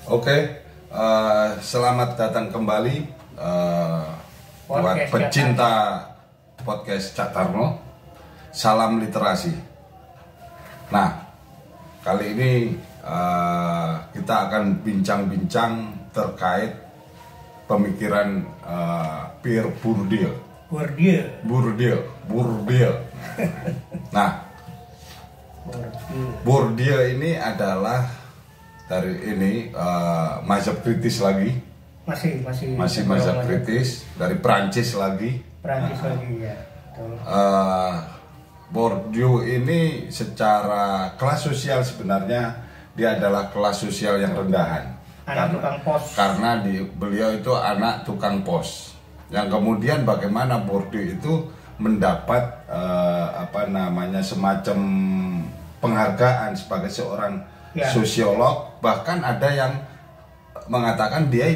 Oke, selamat datang kembali buat pecinta podcast Cak Tarno. Salam literasi. Nah, kali ini kita akan bincang-bincang terkait pemikiran Pierre Bourdieu. Nah, Bourdieu ini adalah dari ini mazhab kritis lagi, masih mazhab kritis dari Prancis lagi. Ya. Bourdieu ini secara kelas sosial sebenarnya dia adalah kelas sosial yang rendahan. Tukang pos. Karena beliau itu anak tukang pos. Yang kemudian bagaimana Bourdieu itu mendapat semacam penghargaan sebagai seorang sosiolog, bahkan ada yang mengatakan dia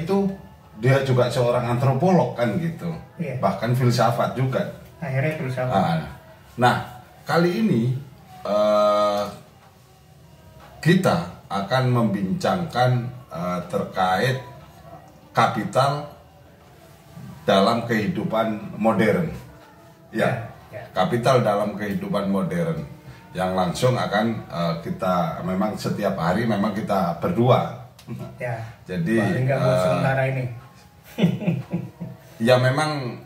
juga seorang antropolog kan gitu, bahkan filsafat juga. Akhirnya filsafat. Nah, kali ini kita akan membincangkan terkait kapital dalam kehidupan modern. Kapital dalam kehidupan modern. Yang langsung akan memang setiap hari memang kita berdua. Jadi sementara ini. Ya memang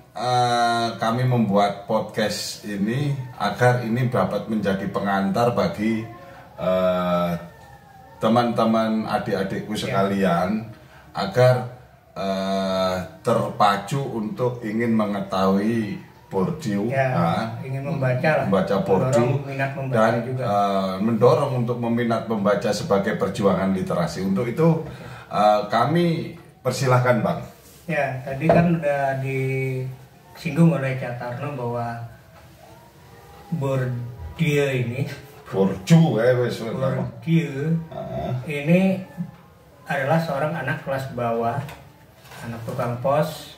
kami membuat podcast ini agar ini dapat menjadi pengantar bagi teman-teman adik-adikku sekalian agar terpacu untuk ingin mengetahui Bourdieu, ingin membaca Bourdieu dan juga. Mendorong untuk meminat membaca sebagai perjuangan literasi. Untuk itu kami persilahkan Bang. Ya, tadi kan udah disinggung oleh Cak Tarno bahwa Bourdieu ini ini adalah seorang anak kelas bawah, anak tukang pos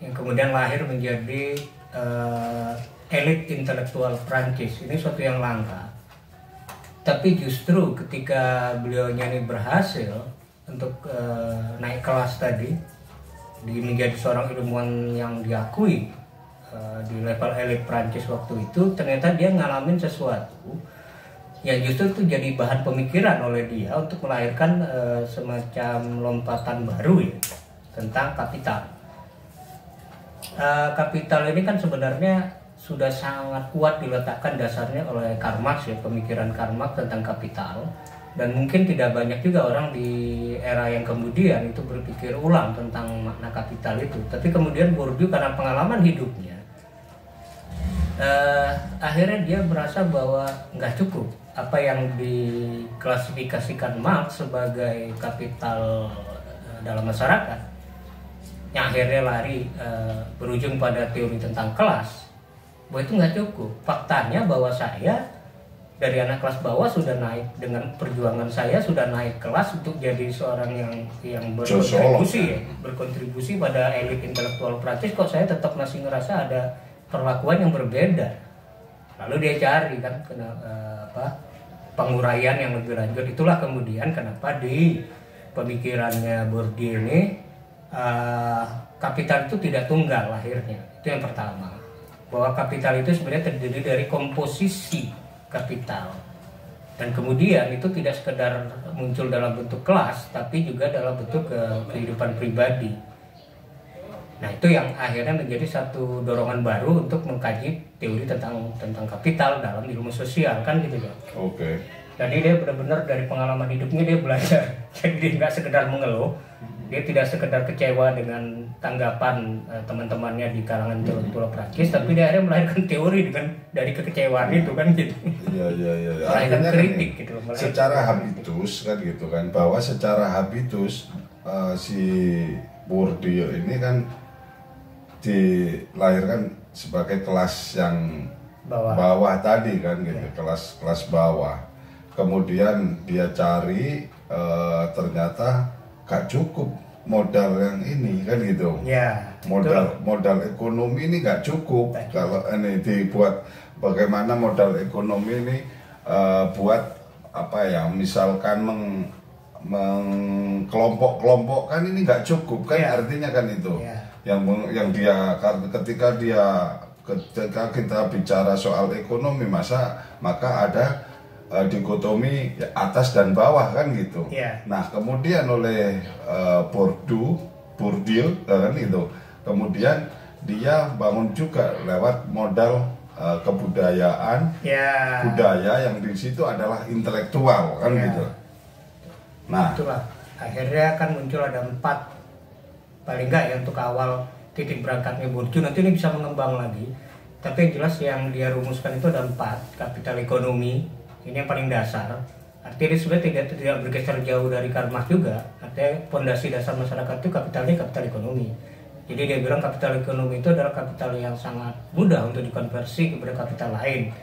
yang kemudian lahir menjadi elit intelektual Prancis. Ini suatu yang langka. Tapi justru ketika beliaunya ini berhasil untuk naik kelas tadi, menjadi seorang ilmuwan yang diakui di level elit Prancis waktu itu, ternyata dia ngalamin sesuatu yang justru itu jadi bahan pemikiran oleh dia untuk melahirkan semacam lompatan baru ya, tentang kapital. Kapital ini kan sebenarnya sudah sangat kuat diletakkan dasarnya oleh Karl Marx ya, pemikiran Karl Marx tentang kapital, dan mungkin tidak banyak juga orang di era yang kemudian itu berpikir ulang tentang makna kapital itu. Tapi kemudian Bourdieu karena pengalaman hidupnya akhirnya dia merasa bahwa nggak cukup apa yang diklasifikasikan Marx sebagai kapital dalam masyarakat, yang akhirnya lari berujung pada teori tentang kelas, bahwa itu nggak cukup. Faktanya bahwa saya dari anak kelas bawah sudah naik, dengan perjuangan saya sudah naik kelas untuk jadi seorang yang berkontribusi pada elit intelektual Prancis. Kok saya tetap masih ngerasa ada perlakuan yang berbeda. Lalu dia cari kan penguraian yang lebih lanjut. Itulah kemudian kenapa di pemikirannya Bourdieu ini kapital itu tidak tunggal lahirnya. Itu yang pertama, bahwa kapital itu sebenarnya terdiri dari komposisi kapital, dan kemudian itu tidak sekedar muncul dalam bentuk kelas, tapi juga dalam bentuk kehidupan pribadi. Nah, itu yang akhirnya menjadi satu dorongan baru untuk mengkaji teori tentang kapital dalam ilmu sosial, kan gitu ya. Oke. Jadi dia benar-benar dari pengalaman hidupnya dia belajar. Jadi dia nggak sekedar mengeluh, dia tidak sekedar kecewa dengan tanggapan teman-temannya di kalangan intelektual Prancis, tapi dia akhirnya melahirkan teori dari kekecewaan itu kan gitu. Iya. Melahirkan kritik gitu. Secara habitus kan gitu kan, bahwa secara habitus si Bourdieu ini kan dilahirkan sebagai kelas yang bawah tadi kan gitu, kelas bawah. Kemudian dia cari ternyata gak cukup modal yang ini kan gitu. Modal ekonomi ini gak cukup. Kalau ini dibuat bagaimana modal ekonomi ini buat misalkan mengkelompok-kelompokkan ini nggak cukup kan, artinya kan itu yang dia ketika kita bicara soal ekonomi maka ada dikotomi atas dan bawah kan gitu. Nah kemudian oleh Bourdieu kan itu kemudian dia bangun juga lewat modal kebudayaan, budaya yang di situ adalah intelektual kan gitu. Nah itulah akhirnya kan muncul ada 4 paling enggak ya untuk awal titik berangkatnya Bourdieu. Nanti ini bisa mengembang lagi, tapi yang jelas yang dia rumuskan itu ada 4. Kapital ekonomi ini yang paling dasar, artinya dia sebenarnya tidak bergeser jauh dari Karl Marx juga. Artinya fondasi dasar masyarakat itu kapitalnya kapital ekonomi. Jadi dia bilang kapital ekonomi itu adalah kapital yang sangat mudah untuk dikonversi kepada kapital lain.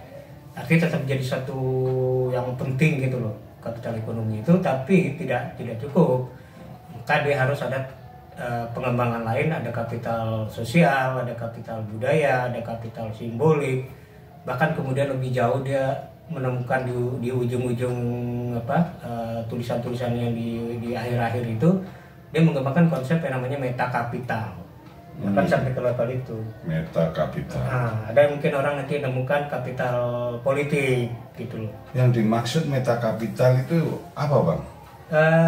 Artinya tetap jadi satu yang penting gitu loh kapital ekonomi itu, tapi tidak cukup. Maka dia harus ada pengembangan lain, ada kapital sosial, ada kapital budaya, ada kapital simbolik. Bahkan kemudian lebih jauh dia menemukan di ujung-ujung tulisan-tulisan yang di akhir-akhir itu dia mengembangkan konsep yang namanya metakapital. Bahkan sampai ke level itu. Metakapital. Nah, ada mungkin orang nanti menemukan kapital politik gitu loh. Yang dimaksud metakapital itu apa bang?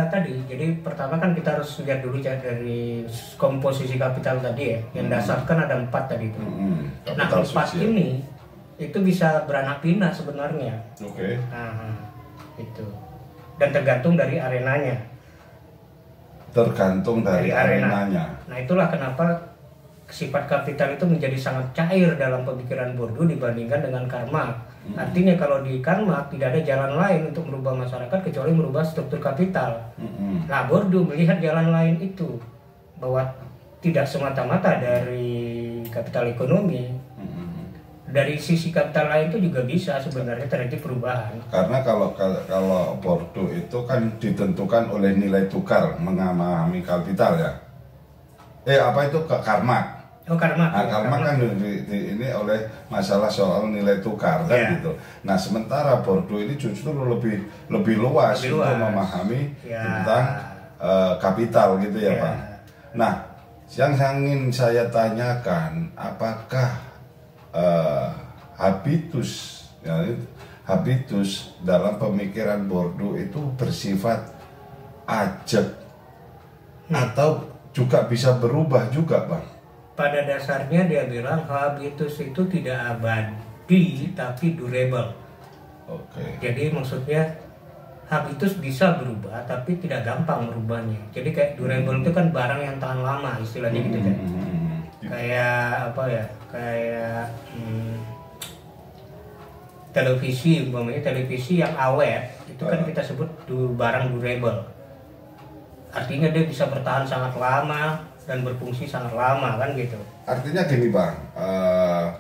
Tadi, jadi pertama kan kita harus lihat dulu dari komposisi kapital tadi ya. Yang dasar kan ada 4 tadi itu. Nah 4 ini itu bisa beranak pinak sebenarnya. Itu. Dan tergantung dari arenanya. Tergantung dari arenanya. Nah itulah kenapa sifat kapital itu menjadi sangat cair dalam pemikiran Bourdieu dibandingkan dengan Karl Marx. Artinya kalau di Karl Marx tidak ada jalan lain untuk merubah masyarakat kecuali merubah struktur kapital. Nah Bourdieu melihat jalan lain itu, bahwa tidak semata-mata dari kapital ekonomi, dari sisi kapital lain itu juga bisa sebenarnya terjadi perubahan. Karena kalau Bourdieu itu kan ditentukan oleh nilai tukar memahami kapital ya. Apa itu Karl Marx? Karl Marx. Karl Marx kan ini oleh masalah soal nilai tukar kan gitu. Nah sementara Bourdieu ini justru lebih luas untuk memahami tentang kapital gitu ya Pak. Nah yang ingin saya tanyakan, apakah habitus dalam pemikiran Bourdieu itu bersifat ajak atau juga bisa berubah juga bang? Pada dasarnya dia bilang habitus itu tidak abadi tapi durable. Jadi maksudnya habitus bisa berubah tapi tidak gampang merubahnya. Jadi kayak durable itu kan barang yang tahan lama istilahnya gitu kan. Kayak apa ya? Kayak televisi, umpamanya televisi yang awet itu kan kita sebut barang durable. Artinya dia bisa bertahan sangat lama dan berfungsi sangat lama kan gitu. Artinya gini bang,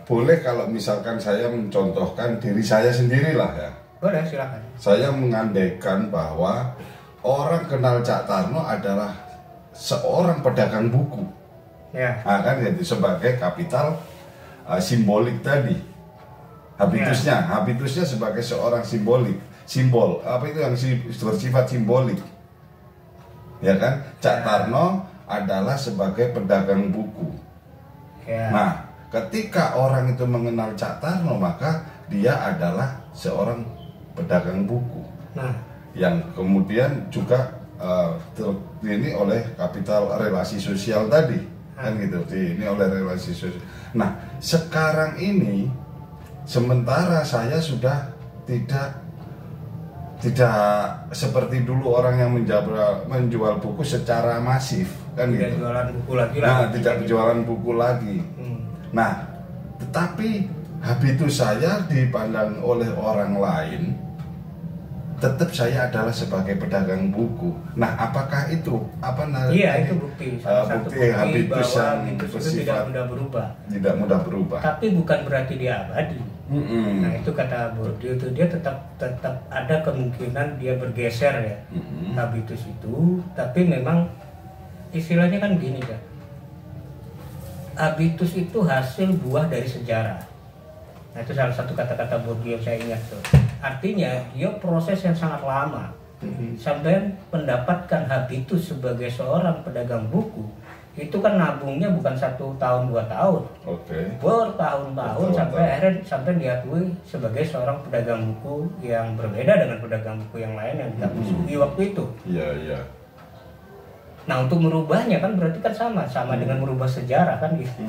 boleh kalau misalkan saya mencontohkan diri saya sendiri lah ya. Boleh, silakan. Saya mengandaikan bahwa orang kenal Cak Tarno adalah seorang pedagang buku. Nah, kan jadi sebagai kapital simbolik tadi. Habitusnya sebagai seorang simbol apa itu yang bersifat simbolik. Ya kan, Cak Tarno adalah sebagai pedagang buku. Nah, ketika orang itu mengenal Cak Tarno, maka dia adalah seorang pedagang buku. Yang kemudian juga ini oleh kapital relasi sosial tadi, kan gitu. Ini oleh relasi sosial. Nah, sekarang ini sementara saya sudah tidak seperti dulu orang yang menjual buku secara masif kan tidak gitu. Jualan buku lagi Tidak jualan buku lagi. Nah, tetapi habitus saya dipandang oleh orang lain, tetap saya adalah sebagai pedagang buku. Nah, apakah itu itu bukti. Bukti habitus yang itu tidak mudah berubah. Tidak mudah berubah. Tapi bukan berarti dia abadi. Nah itu kata Bourdieu itu dia tetap ada kemungkinan dia bergeser ya habitus itu, tapi memang istilahnya kan gini kan, habitus itu hasil buah dari sejarah. Nah itu salah satu kata-kata Bourdieu yang saya ingat tuh. Artinya dia proses yang sangat lama. sampai mendapatkan habitus sebagai seorang pedagang buku, itu kan nabungnya bukan 1 tahun 2 tahun, bertahun-tahun sampai diakui sebagai seorang pedagang buku yang berbeda dengan pedagang buku yang lain yang kita musuhi waktu itu. Iya. Nah, untuk merubahnya kan berarti kan sama dengan merubah sejarah kan gitu.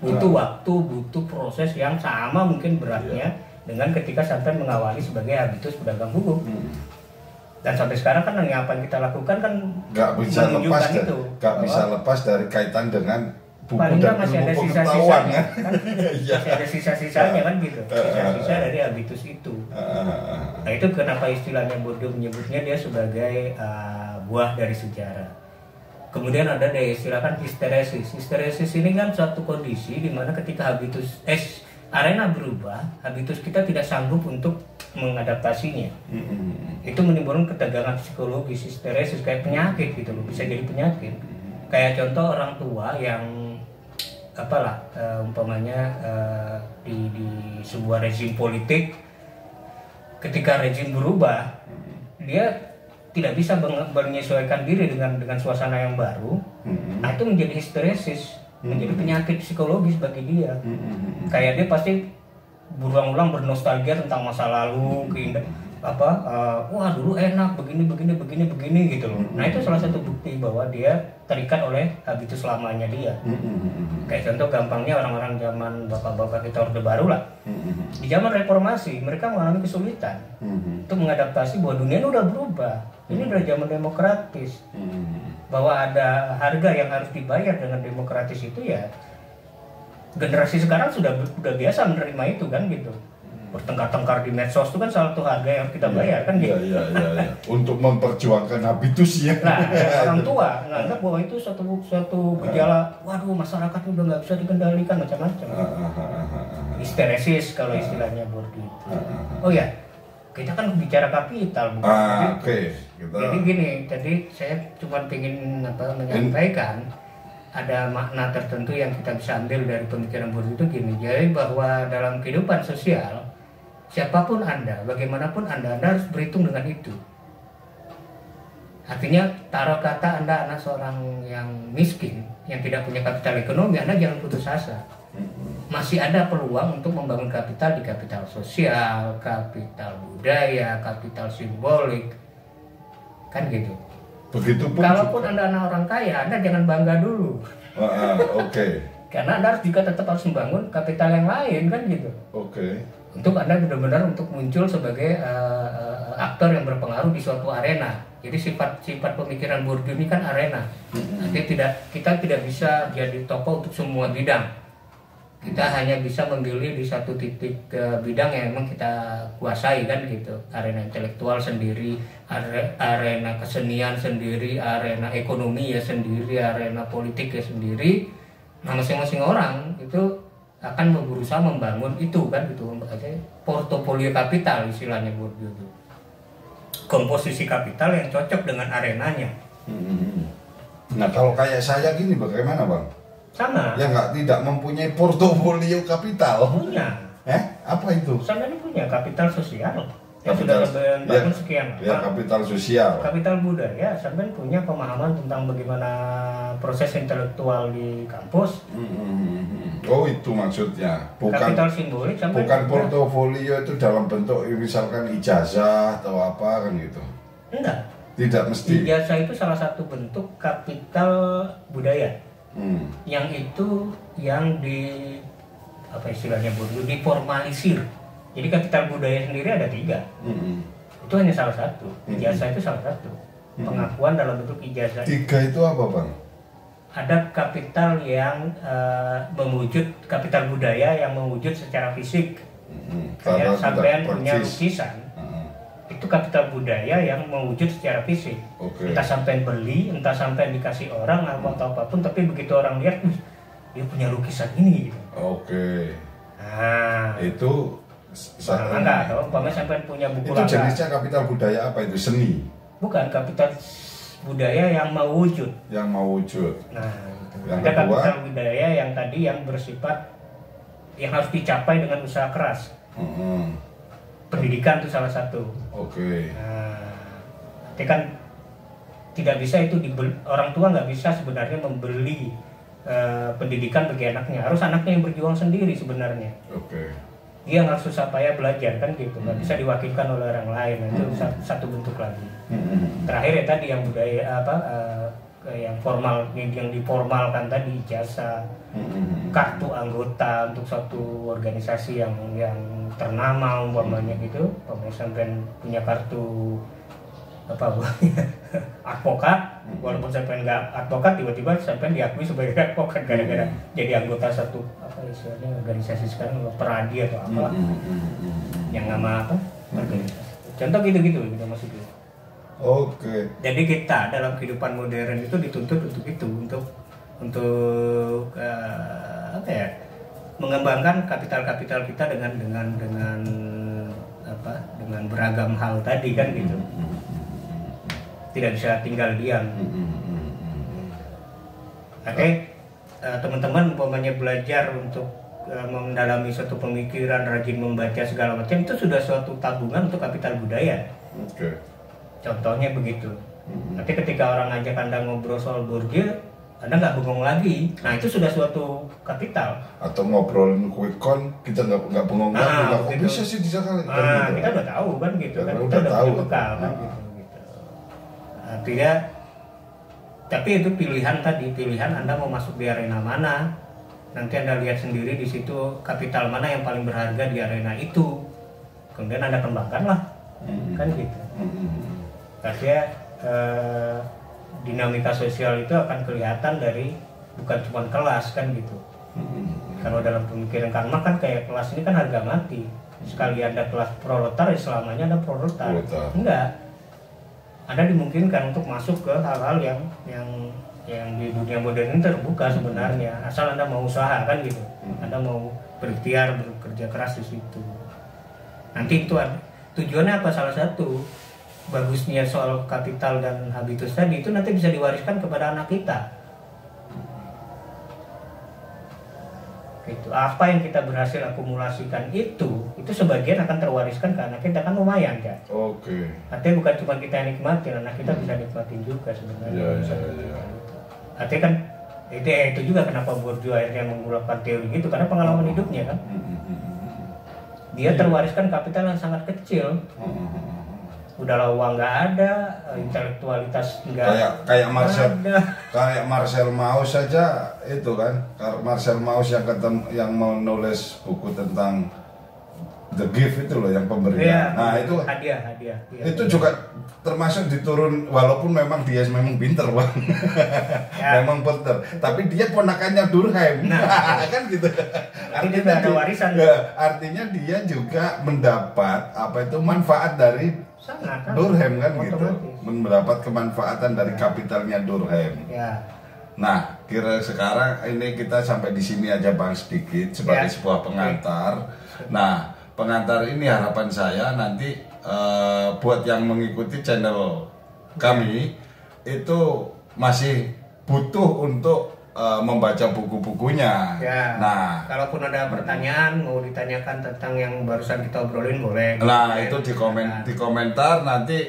Butuh waktu, butuh proses yang sama mungkin beratnya dengan ketika sampai mengawali sebagai habitus pedagang buku. Dan sampai sekarang kan yang apa yang kita lakukan kan nggak bisa lepas dari kaitan dengan buku dan masih ada sisa-sisanya kan? Masih ada sisa-sisanya kan gitu, sisa-sisa dari habitus itu. Nah, itu kenapa istilahnya Bourdieu menyebutnya dia sebagai buah dari sejarah. Kemudian ada istilahkan histeresis. Histeresis ini kan suatu kondisi di mana ketika habitus arena berubah, habitus kita tidak sanggup untuk mengadaptasinya. Itu menimbulkan ketegangan psikologis, histeresis, kayak penyakit gitu loh, bisa jadi penyakit. Kayak contoh orang tua yang umpamanya di sebuah rezim politik, ketika rezim berubah, dia tidak bisa menyesuaikan diri dengan suasana yang baru. Nah, itu menjadi histeresis, menjadi penyakit psikologis bagi dia. Kayak dia pasti berulang-ulang bernostalgia tentang masa lalu, wah dulu enak begini gitu loh. Nah, itu salah satu bukti bahwa dia terikat oleh habitus lamanya dia. Kayak contoh gampangnya orang-orang zaman bapak-bapak kita Orde Baru lah. Di zaman reformasi mereka mengalami kesulitan untuk mengadaptasi bahwa dunia ini udah berubah. Ini udah zaman demokratis. Bahwa ada harga yang harus dibayar dengan demokratis itu ya. Generasi sekarang sudah biasa menerima itu kan gitu. Bertengkar-tengkar di medsos itu kan salah satu harga yang kita bayar kan gitu. Iya. Untuk memperjuangkan habitusnya. Nah, orang tua menganggap bahwa itu suatu gejala, waduh masyarakat udah nggak bisa dikendalikan macam-macam. Histeresis kalau istilahnya Bourdieu itu. Oh ya, kita kan bicara kapital bukan. Jadi gini, tadi saya cuma ingin menyampaikan ada makna tertentu yang kita bisa ambil dari pemikiran Bourdieu itu gini. Jadi bahwa dalam kehidupan sosial, siapapun Anda, bagaimanapun Anda harus berhitung dengan itu. Artinya, taruh kata Anda anak seorang yang miskin, yang tidak punya kapital ekonomi, Anda jangan putus asa. Masih ada peluang untuk membangun kapital di kapital sosial, kapital budaya, kapital simbolik. Kan gitu. Begitupun kalaupun Anda anak orang kaya, Anda jangan bangga dulu. Karena Anda harus juga tetap harus membangun kapital yang lain kan gitu. Untuk Anda benar-benar untuk muncul sebagai aktor yang berpengaruh di suatu arena. Jadi sifat pemikiran Bourdieu ini kan arena. Artinya kita tidak bisa jadi tokoh untuk semua bidang. Kita hanya bisa memilih di satu titik bidang yang memang kita kuasai kan gitu. Arena intelektual sendiri, arena kesenian sendiri, arena ekonomi ya sendiri, arena politik ya sendiri. Nah, masing-masing orang itu akan berusaha membangun itu kan gitu, portofolio kapital istilahnya Bourdieu itu. Komposisi kapital yang cocok dengan arenanya. Nah, kalau kayak saya gini bagaimana, Bang? Sama. Yang tidak mempunyai portofolio kapital. Punya. Apa itu? Sama ini punya kapital sosial. Yang sudah bangun sekian lama. Ya, kapital sosial. Kapital budaya, sampai punya pemahaman tentang bagaimana proses intelektual di kampus. Oh, itu maksudnya. Kapital simbolik sampai bukan portofolio itu dalam bentuk misalkan ijazah atau apa kan gitu. Enggak. Tidak mesti. Ijazah itu salah satu bentuk kapital budaya. Yang itu yang istilahnya Bourdieu diformalisir. Jadi kapital budaya sendiri ada 3. Itu hanya salah satu. Ijazah itu salah satu. Pengakuan dalam bentuk ijazah. 3 itu apa, Bang? Ada kapital yang kapital budaya yang mewujud secara fisik. Kayak sampean punya lukisan. Itu kapital budaya yang mewujud secara fisik. Entah sampean beli, entah sampean dikasih orang atau apapun, tapi begitu orang lihat, dia punya lukisan ini gitu. Nah, itu enggak tahu, umpamanya sampean punya buku itu jenisnya kapital budaya apa itu? Seni? Bukan, kapital budaya yang mewujud. Nah, gitu. Ada kapital budaya yang tadi yang bersifat yang harus dicapai dengan usaha keras. pendidikan itu salah satu. Nah, tapi kan tidak bisa itu orang tua nggak bisa sebenarnya membeli pendidikan bagi anaknya, harus anaknya yang berjuang sendiri sebenarnya. Dia harus susah payah belajar kan gitu, nggak bisa diwakilkan oleh orang lain. Itu satu bentuk lagi. Terakhir ya tadi yang budaya yang formal, yang diformalkan tadi, ijazah, kartu anggota untuk suatu organisasi yang ternama umpamanya gitu. Umpamanya sampai punya kartu advokat, walaupun sampai nggak advokat, tiba-tiba sampai diakui sebagai advokat gara-gara jadi anggota satu istilahnya organisasi sekarang, peradi atau apa yang nama apa organisasi. Contoh gitu maksudnya. Jadi kita dalam kehidupan modern itu dituntut untuk itu, untuk mengembangkan kapital kita dengan beragam hal tadi kan gitu. Tidak bisa tinggal diam. Teman-teman umpamanya belajar untuk mendalami suatu pemikiran, rajin membaca segala macam, itu sudah suatu tabungan untuk kapital budaya. Contohnya begitu. Nanti ketika orang ngajak Anda ngobrol soal Bourdieu, Anda nggak bengong lagi. Nah itu sudah suatu kapital. Atau ngobrolin quick count, kita nggak bengong lagi. Kok bisa sih bisa kali? Kita udah tahu kan gitu kan. Kita udah punya bekal kan gitu. Artinya, tapi itu pilihan Anda mau masuk di arena mana. Nanti Anda lihat sendiri di situ kapital mana yang paling berharga di arena itu. Kemudian Anda kembangkan lah, kan gitu. Artinya dinamika sosial itu akan kelihatan dari bukan cuma kelas kan gitu. Kalau dalam pemikiran Karl Marx kan kayak kelas ini kan harga mati. Sekali Anda kelas proletar, selamanya Anda proletar. Enggak. Anda dimungkinkan untuk masuk ke hal-hal yang di dunia modern ini terbuka sebenarnya, asal Anda mau usaha kan gitu. Anda mau berikhtiar, bekerja keras di situ. Nanti itu tujuannya apa? Salah satu bagusnya soal kapital dan habitus tadi itu nanti bisa diwariskan kepada anak kita. Gitu. Apa yang kita berhasil akumulasikan itu sebagian akan terwariskan ke anak kita, kan lumayan kan. Artinya bukan cuma kita yang nikmatin, anak kita bisa nikmatin juga sebenarnya. Artinya kan itu juga kenapa Bourdieu akhirnya menggunakan teori gitu, karena pengalaman hidupnya kan. Dia terwariskan kapital yang sangat kecil. Udahlah uang nggak ada, intelektualitas nggak ada. Kayak Marcel Mauss saja itu kan, Marcel Mauss yang mau nulis buku tentang The Gift itu loh, yang pemberian. Nah itu hadiah. Itu juga termasuk diturun, walaupun memang dia pinter bang, memang pinter. Tapi dia ponakannya Durkheim, kan gitu. Artinya ada warisan. Artinya dia juga mendapat manfaat dari Durkheim kan gitu, mendapat kemanfaatan dari kapitalnya Durkheim. Nah, kira sekarang ini kita sampai di sini aja bang, sedikit sebagai sebuah pengantar. Nah, pengantar ini harapan saya nanti buat yang mengikuti channel kami itu masih butuh untuk membaca buku-bukunya. Nah, kalaupun ada pertanyaan mau ditanyakan tentang yang barusan kita obrolin boleh. Nah, itu di komentar nanti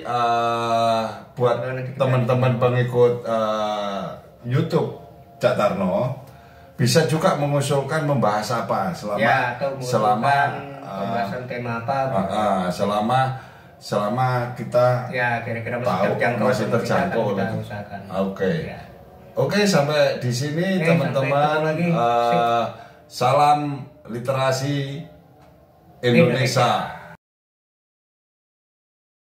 buat teman-teman pengikut YouTube Cak Tarno bisa juga mengusulkan membahas apa selama pembahasan tema apa. Selama kita kira-kira masih terjangkau. Oke, sampai di sini teman-teman. Salam literasi Indonesia.